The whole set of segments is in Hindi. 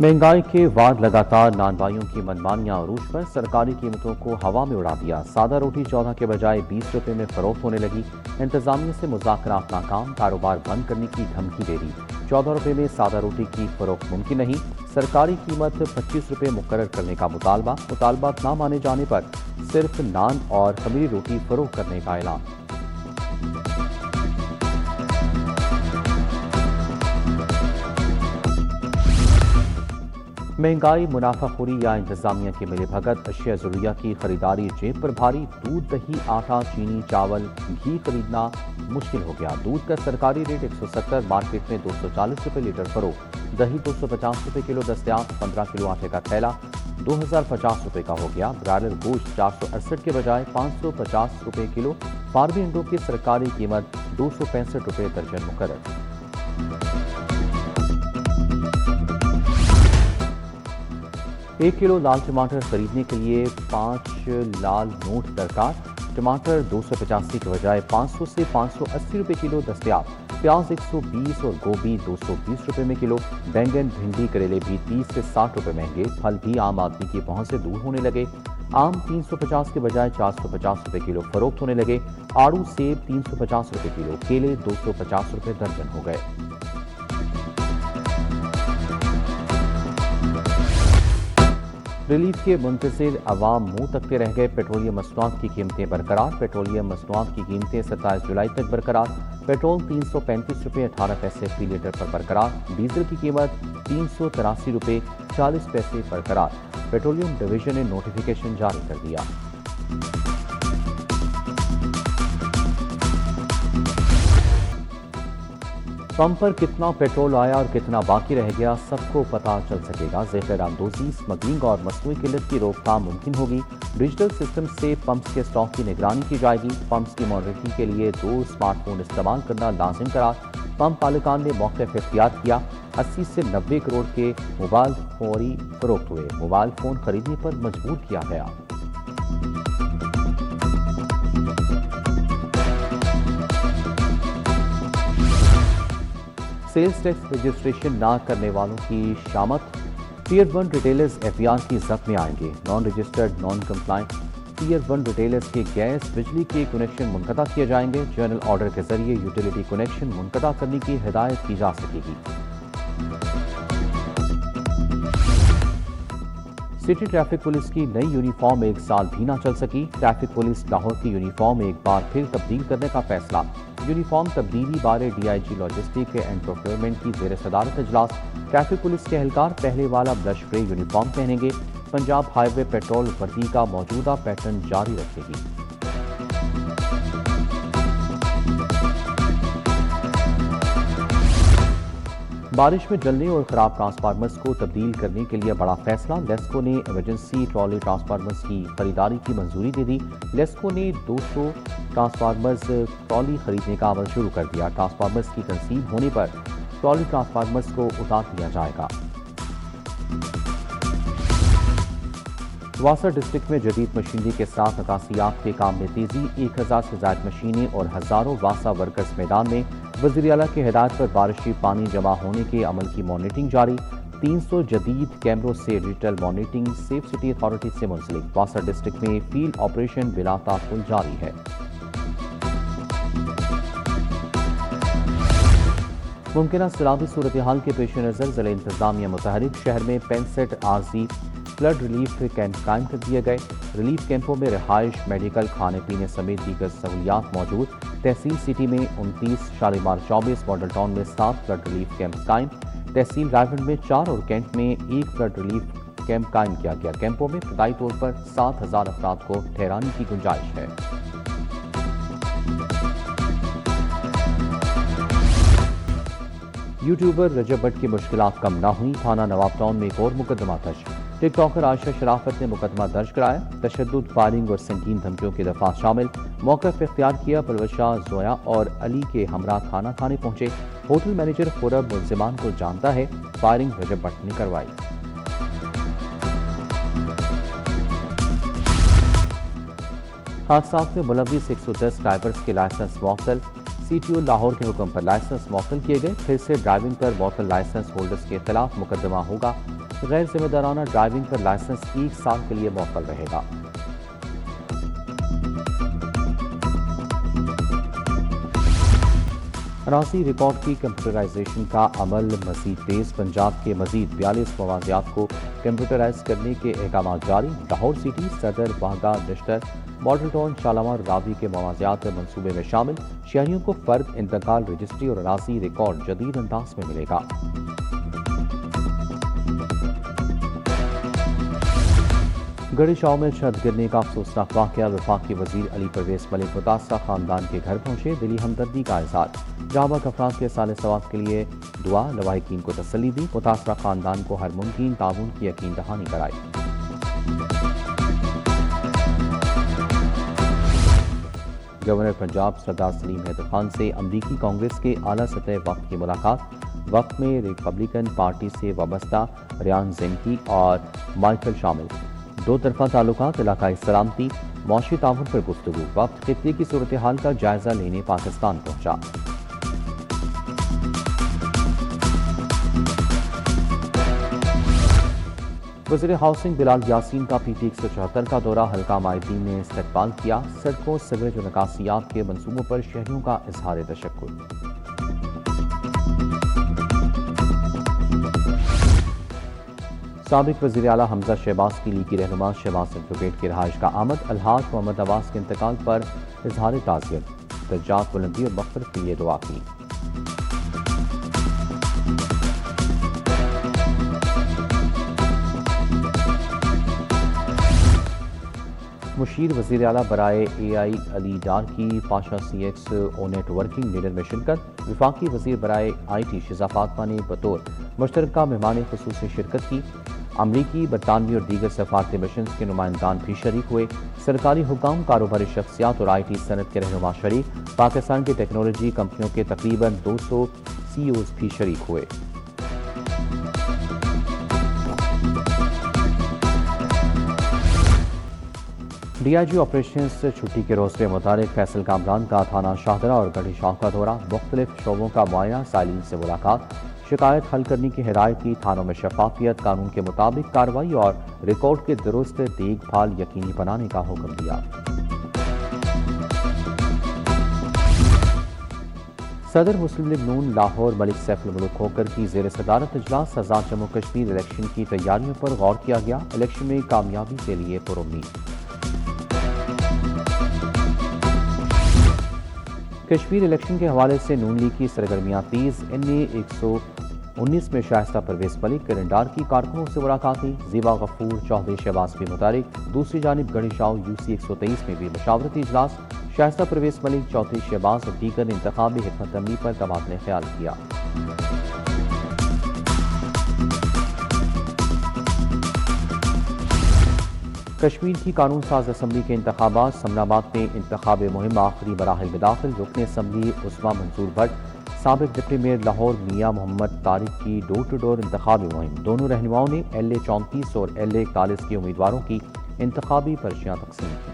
महंगाई के बाद लगातार नानवाइयों की मनमानियां अरूज पर। सरकारी कीमतों को हवा में उड़ा दिया। सादा रोटी 14 के बजाय 20 रुपए में फरोख्त होने लगी। इंतजामिया से मुज़ाकरात नाकाम, कारोबार बंद करने की धमकी दे दी। 14 रुपए में सादा रोटी की फरोख्त मुमकिन नहीं। सरकारी कीमत 25 रुपए मुकर्रर करने का मुतालबात ना माने जाने पर सिर्फ नान और खमीरी रोटी फरोख्त करने का ऐलान। महंगाई, मुनाफाखोरी या इंतजामिया की मिलीभगत। अशिया ज़रूरिया की खरीदारी जेब पर भारी। दूध, दही, आटा, चीनी, चावल, घी खरीदना मुश्किल हो गया। दूध का सरकारी रेट 170, मार्केट में 240 रुपए लीटर फरोख्त। दही 250 रुपए किलो दस्तयाब। 15 किलो आटे का थैला 2050 रुपए का हो गया। ब्रायलर गोश्त 468 के बजाय 550 रुपए किलो। फार्मी अंडों की सरकारी कीमत 265 रुपए दर्जन मुकर्रर। 1 किलो लाल टमाटर खरीदने के लिए 5 लाल नोट दरकार। टमाटर 285 के बजाय 500 से 580 रुपए किलो दस्तयाब। प्याज 120 और गोभी 220 रुपए में किलो। बैंगन, भिंडी, करेले भी 30 से 60 रुपए महंगे। फल भी आम आदमी की पहुंच से दूर होने लगे। आम 350 के बजाय 450 रुपए किलो फरोख्त होने लगे। आड़ू, सेब 350 रुपए किलो। केले 250 रुपए दर्जन हो गए। रिलीफ के मुंतज़िर अवाम मुंह तकते रह गए। पेट्रोलियम मसनूआत की कीमतें बरकरार। पेट्रोलियम मसनूआत की कीमतें 27 जुलाई तक बरकरार। पेट्रोल 335 रुपये 18 पैसे फी लीटर पर बरकरार। डीजल की कीमत 383 रुपये 40 पैसे बरकरार। पेट्रोलियम डिवीजन ने नोटिफिकेशन जारी कर दिया। पंप पर कितना पेट्रोल आया और कितना बाकी रह गया, सबको पता चल सकेगा। ज़ेर आमदोज़ी, स्मगलिंग और मसनूई किल्लत की रोकथाम मुमकिन होगी। डिजिटल सिस्टम से पंप्स के स्टॉक की निगरानी की जाएगी। पंप्स की मॉनिटरिंग के लिए 2 स्मार्टफोन इस्तेमाल करना लाजिम करार। पंप मालिकान ने मौक़िफ़ इख्तियार किया। 80 से 90 करोड़ के मोबाइल फौरी फरोख्त हुए। मोबाइल फ़ोन खरीदने पर मजबूर किया गया। सेल्स टैक्स रजिस्ट्रेशन ना करने वालों की शामत। टीयर 1 रिटेलर्स एफआईआर की जद में आएंगे। Non registered, non compliant tier 1 retailers के गैस, बिजली के कनेक्शन मुनक़ता किए जाएंगे। जनरल ऑर्डर के जरिए यूटिलिटी कनेक्शन मुनक़ता करने की हिदायत की जा सकेगी। सिटी ट्रैफिक पुलिस की नई यूनिफॉर्म 1 साल भी ना चल सकी। ट्रैफिक पुलिस लाहौर की यूनिफॉर्म एक बार फिर तब्दील करने का फैसला। यूनिफॉर्म तब्दीली बारे डीआईजी लॉजिस्टिक एंड प्रोक्योरमेंट की ज़ेर सदारत इजलास। ट्रैफिक पुलिस के एहलकार पहले वाला ब्लश ग्रे यूनिफॉर्म पहनेंगे। पंजाब हाईवे पेट्रोल वर्दी का मौजूदा पैटर्न जारी रखेगी। बारिश में जलने और खराब ट्रांसफार्मर्स को तब्दील करने के लिए बड़ा फैसला। लेस्को ने इमरजेंसी ट्रॉली ट्रांसफार्मर्स की खरीदारी की मंजूरी दे दी। लेस्को ने 200 ट्रांसफार्मर्स ट्रॉली खरीदने का अमल शुरू कर दिया। ट्रांसफार्मर्स की तंसीब होने पर ट्रॉली ट्रांसफार्मर्स को उतार दिया जाएगा। वासर डिस्ट्रिक्ट में जदीद मशीनरी के साथ अकासियात के काम में तेजी। 1000 से ज्यादा मशीनें और हजारों वासा वर्कर्स मैदान में। वज़ीर आला की हिदायत पर बारिशी पानी जमा होने के अमल की मॉनिटरिंग जारी। 300 जदीद कैमरों से digital monitoring safe city authority से मुंसलिक। वासर डिस्ट्रिक्ट में फील्ड ऑपरेशन बिला ताखुल जारी है। मुमकिन सैलाबी सूरत हाल के पेश नज़र ज़िला इंतजामिया मुतहरिक। शहर में 65 आरजी फ्लड रिलीफ कैंप कायम कर दिए गए। रिलीफ कैंपों में रिहाइश, मेडिकल, खाने पीने समेत दीगर सहूलियात मौजूद। तहसील सिटी में 29, शालीमार 24, मॉडल टाउन में 7 फ्लड रिलीफ कैंप कायम। तहसील रायगढ़ में 4 और कैंट में 1 फ्लड रिलीफ कैंप कायम किया गया। कैंपों में इब्तदाई तौर पर 7000 अफराद को ठहराने की गुंजाइश है। यूट्यूबर रजब भट्ट की मुश्किलात कम ना हुई। थाना नवाब टाउन में एक और मुकदमा दर्ज। टिकटॉकर आयशा शराफत ने मुकदमा दर्ज कराया। तशद्दुद, फायरिंग और संगीन धमकियों की दफात शामिल। मौक़िफ़ इख्तियार किया। परवशा, जोया और अली के हमरा खाना खाने पहुंचे। होटल मैनेजर खुरब मुल्जिमान को जानता है। फायरिंग रजब भट्ट ने करवाई। हादसात में मुलविस 110 ड्राइवर्स के लाइसेंस मअतल। सीटीओ लाहौर के हुक्म पर लाइसेंस मअतल किए गए। फिर से ड्राइविंग पर मअतल लाइसेंस होल्डर्स के खिलाफ मुकदमा होगा। गैर जिम्मेदाराना ड्राइविंग पर लाइसेंस 1 साल के लिए मौकूल रहेगा। अराजी रिकॉर्ड की कंप्यूटराइजेशन का अमल मजीद तेज। पंजाब के मजीद 42 मवाजियात को कंप्यूटराइज करने के अहकाम जारी। लाहौर सिटी, सदर, बागा, नश्तर, मॉडल टाउन, शालामार, रावी के मवाजियात मनसूबे में शामिल। शहरियों को फर्द, इंतकाल, रजिस्ट्री और अराजी रिकॉर्ड जदीद अंदाज में मिलेगा। गढ़ीशाव में छत गिरने का अफसोसनाक वाकया। वफाकी वजीर अली परवेज मलिक मुतासरा खानदान के घर पहुंचे। दिली हमदर्दी का इजहार। जाबाक अफराद के साले सवाब के लिए दुआ। लवाहिकीन को तसल्ली दी। मुतासरा खानदान को हर मुमकिन ताउन की यकीन दहानी कराई। गवर्नर पंजाब सरदार सलीम हैदर खान से अमरीकी कांग्रेस के आला सतह वक्त की मुलाकात। वक्त में रिपब्लिकन पार्टी से वाबस्ता रियान जेनकी और माइकल शामिल। दो तरफा ताल्लुकात, इलाकाई सलामती, मौशी ताउन पर गुफ्तगू। वक्त खित्ते की सूरत हाल का जायजा लेने पाकिस्तान पहुंचा। वज़ीर हाउसिंग बिलाल यासीन का PT 174 का दौरा। हल्का माहिदीन ने इस्तकबाल किया। सड़कों, सीवरेज और निकासियात के मंसूबों पर शहरियों का इजहार तशक्कुर। साबिक वज़ीर आला हमजा शहबाज की लीगी रहनुमा शहबाज एडवोकेट की रहायश का आमद। अलहाज मोहम्मद अब्बास के इंतकाल पर इजहार ताज़ियत, दर्जात बुलंदी और मग़फ़िरत के लिए दुआ की। मुशीर वज़ीर आला बराए AI अली डार की पाशा CX ओ नेट वर्किंग लीडर में शिरकत। वफाकी वज़ीर बराए IT शिज़ा फातमा ने बतौर मुश्तरका मेहमान ख़ुसूसी शिरकत की। अमरीकी, बरतानवी और दीगर सफारती मिशन के नुमाइंदान भी शरीक हुए। सरकारी हुकाम, कारोबारी शख्सियात और IT सनत के रहनुमा शरीक। पाकिस्तान की टेक्नोलॉजी कंपनियों के तकरीबन 200 CEOs भी शरीक हुए। DIG ऑपरेशंस छुट्टी के रोज पे मुतालिक फैसल कामरान का थाना शाहदरा और गढ़ीशाव का दौरा। मुख्तलिफ शोबों का मुआयना, साइलिन से मुलाकात। शिकायत हल करने की हिदायत की। थानों में शफाफियत, कानून के मुताबिक कार्रवाई और रिकॉर्ड के दुरुस्त देखभाल यकीनी बनाने का हुक्म दिया। सदर मुस्लिम लीग नून लाहौर मलिक सैफुल मुल्क खोकर की ज़ेर सदारत इजलास। आज़ाद जम्मू कश्मीर इलेक्शन की तैयारियों पर गौर किया गया। इलेक्शन में कामयाबी के लिए पुरुम्मीद। कश्मीर इलेक्शन के हवाले से नून लीग की सरगर्मियां तेज। NA 119 में शाइस्ता परवेज मलिक, किरंडार की कारकुनों से मुलाकातें। ज़ीबा गफूर, चौधरी शहबाज भी मुतारिक। दूसरी जानिब गढ़ीशाव UC 123 में भी मशावरती इजलास। शाइस्ता परवेज मलिक, चौधरी शहबाज और दीगर ने इंतखाबी हिकमत अमली पर तबादला ख्याल किया। कश्मीर की कानून साज असम्बली के इंतखाबात। समनाबाद में इंतखाब मुहिम आखिरी मराहिल में दाखिल। रुकन असम्बली उस्मा मंसूर भट्ट, साबिक डिप्टी मेयर लाहौर मियां मोहम्मद तारिक की डोर टू डोर इंतखाबी मुहिम। दोनों रहनुमाओं ने LA 34 और LA 41 के उम्मीदवारों की इंतखाबी पर्चियां तकसीम की।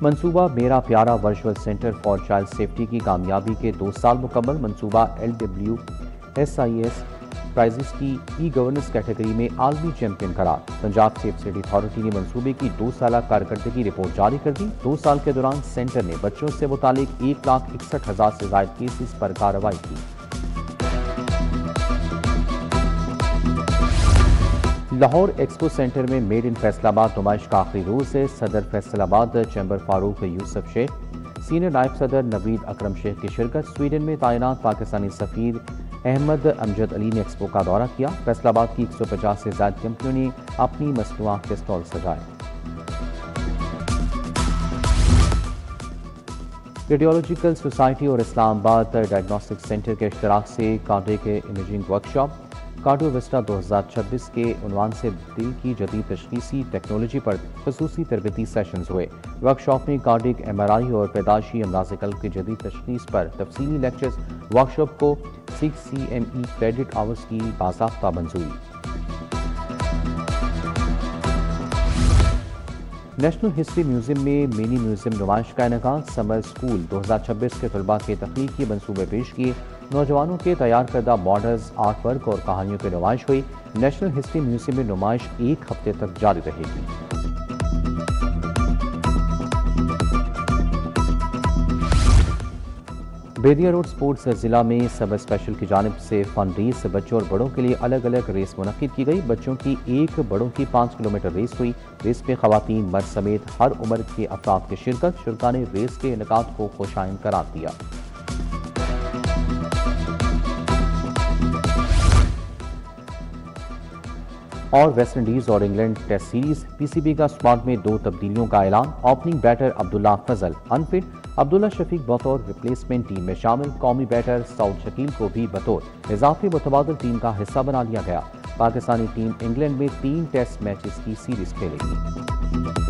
मंसूबा मेरा प्यारा virtual centre for child safety की कामयाबी के 2 साल मुकम्मल। मंसूबा LWSIS प्राइजेस की E-गवर्नेंस कैटेगरी में आलमी चैंपियन करार। पंजाब सेफ सिटी अथॉरिटी ने मंसूबे की 2 साल कारकर्दगी रिपोर्ट जारी कर दी। 2 साल के दौरान सेंटर ने बच्चों से मुतालिक 1,61,000 से ज्यादा केसेस पर कार्रवाई की। लाहौर एक्सपो सेंटर में मेड इन फैसलाबाद नुमाइश का आखिरी रोज है। सदर फैसलाबाद चैम्बर फारूक यूसुफ शेख, सीनियर नायब सदर नवीद अकरम शेख की शिरकत। स्वीडन में तैनात पाकिस्तानी सफीर अहमद अमजद अली ने एक्सपो का दौरा किया। फैसलाबाद की 150 से ज्यादा कंपनियों ने अपनी मसनूआत के स्टॉल सजाए। रेडियोलॉजिकल सोसाइटी और इस्लामाबाद डायग्नोस्टिक सेंटर के इश्तराक से cardiac imaging workshop cardio Vista 2026 के उन्वान से दिल की जदीद तशखीसी टेक्नोलॉजी पर खसूसी तरबती सेशंस हुए। वर्कशॉप में कार्डियक MRI और पैदाशी अमराज कल्ब की जदीद तशखीस पर तफसीली लेक्चर्स। वर्कशॉप को 6 CME क्रेडिट आवर्स की बाज़ाब्ता मंजूरी। नेशनल हिस्ट्री म्यूजियम में मिनी म्यूजियम नुमाइश का इनेकाद। समर स्कूल 2026 के तलबा के तख्लीकी मंसूबे पेश किए। नौजवानों के तैयार करदा मॉडल्स, आर्ट वर्क और कहानियों की नुमाइश हुई। नेशनल हिस्ट्री म्यूजियम में नुमाइश 1 हफ्ते तक जारी रहेगी। बेदिया रोड स्पोर्ट्स जिला में सब स्पेशल की जानिब से फन रेस बच्चों और बड़ों के लिए अलग अलग रेस मुनक्किद की गई। बच्चों की 1, बड़ों की 5 किलोमीटर रेस हुई। रेस में खवातीन, मर्द समेत हर उम्र के अफराद की शिरकत। शुरका ने रेस के इनेकाद को खुशाइन करार दिया। और वेस्ट इंडीज और इंग्लैंड टेस्ट सीरीज। पीसीबी का स्क्वाड में 2 तब्दीलियों का ऐलान। ओपनिंग बैटर अब्दुल्ला फजल अनफिट, अब्दुल्ला शफीक बतौर रिप्लेसमेंट टीम में शामिल। कौमी बैटर सऊद शकील को भी बतौर इजाफी मुतबादल टीम का हिस्सा बना लिया गया। पाकिस्तानी टीम इंग्लैंड में 3 टेस्ट मैचेस की सीरीज खेलेगी।